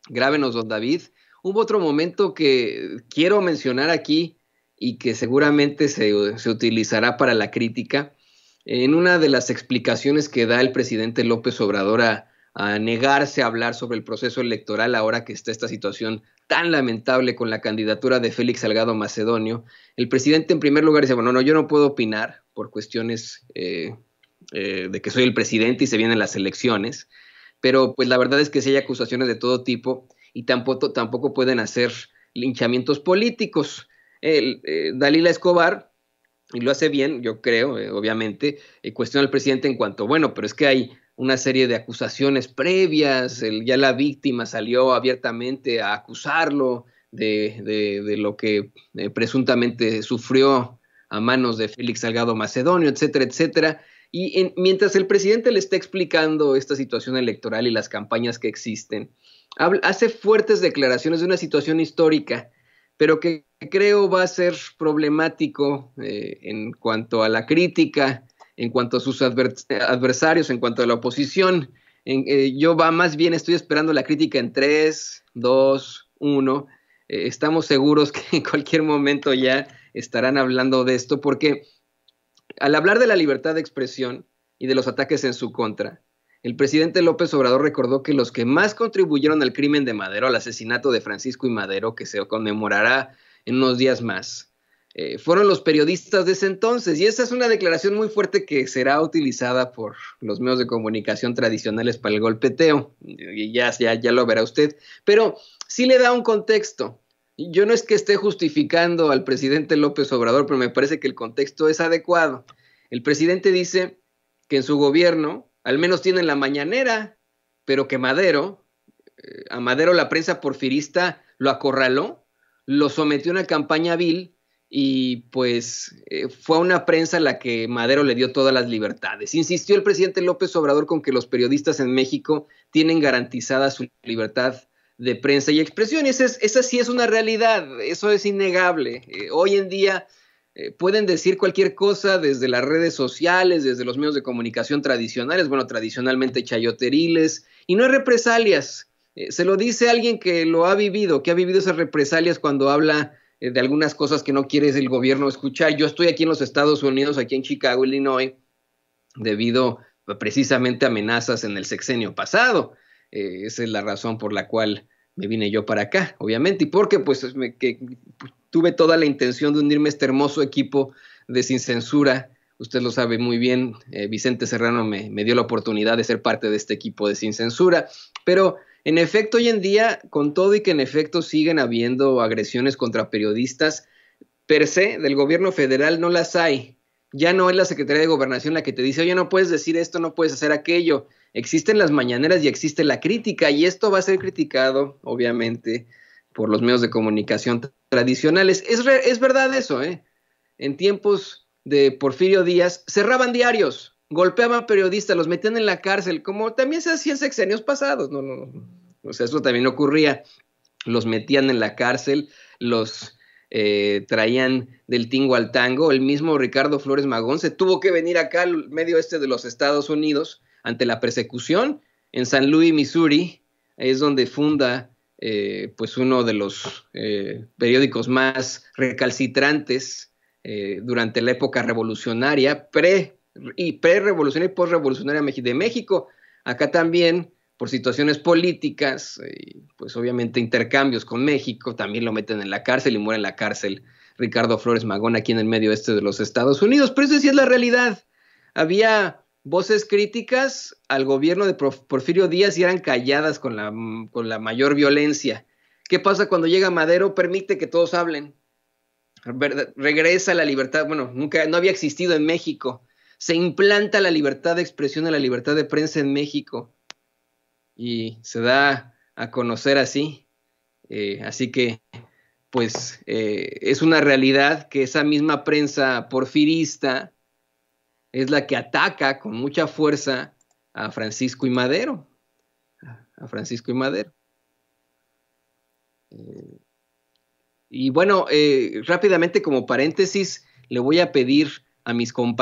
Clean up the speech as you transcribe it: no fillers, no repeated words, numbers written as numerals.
Grábenos, don David. Hubo otro momento que quiero mencionar aquí y que seguramente se utilizará para la crítica. En una de las explicaciones que da el presidente López Obrador a negarse a hablar sobre el proceso electoral ahora que está esta situación tan lamentable con la candidatura de Félix Salgado Macedonio, el presidente en primer lugar dice, bueno, no, yo no puedo opinar por cuestiones de que soy el presidente y se vienen las elecciones, pero pues la verdad es que sí hay acusaciones de todo tipo y tampoco pueden hacer linchamientos políticos. Dalila Escobar, y lo hace bien, yo creo, obviamente, cuestiona al presidente en cuanto, bueno, pero es que hay una serie de acusaciones previas, ya la víctima salió abiertamente a acusarlo de lo que presuntamente sufrió a manos de Félix Salgado Macedonio, etcétera, etcétera. Y mientras el presidente le está explicando esta situación electoral y las campañas que existen, hace fuertes declaraciones de una situación histórica, pero que creo va a ser problemático en cuanto a la crítica, en cuanto a sus adversarios, en cuanto a la oposición. Yo más bien estoy esperando la crítica en 3, 2, 1. Estamos seguros que en cualquier momento ya estarán hablando de esto, porque al hablar de la libertad de expresión y de los ataques en su contra, el presidente López Obrador recordó que los que más contribuyeron al crimen de Madero, al asesinato de Francisco y Madero, que se conmemorará en unos días más, fueron los periodistas de ese entonces. Y esa es una declaración muy fuerte que será utilizada por los medios de comunicación tradicionales para el golpeteo. Y ya lo verá usted. Pero sí le da un contexto. Yo no es que esté justificando al presidente López Obrador, pero me parece que el contexto es adecuado. El presidente dice que en su gobierno al menos tienen la mañanera, pero que a Madero la prensa porfirista lo acorraló, lo sometió a una campaña vil y pues fue a una prensa a la que Madero le dio todas las libertades. Insistió el presidente López Obrador con que los periodistas en México tienen garantizada su libertad de prensa y expresión. Esa sí es una realidad, eso es innegable. Hoy en día pueden decir cualquier cosa desde las redes sociales, desde los medios de comunicación tradicionales, bueno, tradicionalmente chayoteriles, y no hay represalias. Se lo dice alguien que lo ha vivido, que ha vivido esas represalias cuando habla de algunas cosas que no quiere el gobierno escuchar. Yo estoy aquí en los Estados Unidos, aquí en Chicago, Illinois, debido precisamente a amenazas en el sexenio pasado. Esa es la razón por la cual me vine yo para acá, obviamente, y porque pues tuve toda la intención de unirme a este hermoso equipo de Sin Censura. Usted lo sabe muy bien, Vicente Serrano me dio la oportunidad de ser parte de este equipo de Sin Censura, pero en efecto hoy en día, con todo y que en efecto siguen habiendo agresiones contra periodistas, per se del gobierno federal no las hay. Ya no es la Secretaría de Gobernación la que te dice, oye, no puedes decir esto, no puedes hacer aquello. Existen las mañaneras y existe la crítica, y esto va a ser criticado, obviamente, por los medios de comunicación tradicionales. Es verdad eso, ¿eh? En tiempos de Porfirio Díaz, cerraban diarios, golpeaban periodistas, los metían en la cárcel, como también se hacía en sexenios pasados. No. O sea, eso también ocurría. Los metían en la cárcel, los traían del tingo al tango. El mismo Ricardo Flores Magón se tuvo que venir acá al medio este de los Estados Unidos ante la persecución en San Luis, Missouri. Es donde funda pues uno de los periódicos más recalcitrantes durante la época revolucionaria, pre-revolucionaria y post-revolucionaria de México. Acá también por situaciones políticas, pues obviamente intercambios con México, también lo meten en la cárcel y muere en la cárcel Ricardo Flores Magón aquí en el medio este de los Estados Unidos. Pero eso sí es la realidad. Había voces críticas al gobierno de Porfirio Díaz y eran calladas con la mayor violencia. ¿Qué pasa cuando llega Madero? Permite que todos hablen. Regresa la libertad, bueno, nunca, no había existido en México. Se implanta la libertad de expresión y la libertad de prensa en México y se da a conocer así. Así que, pues, es una realidad que esa misma prensa porfirista es la que ataca con mucha fuerza a Francisco y Madero. A Francisco y Madero. Y bueno, rápidamente como paréntesis, le voy a pedir a mis compañeros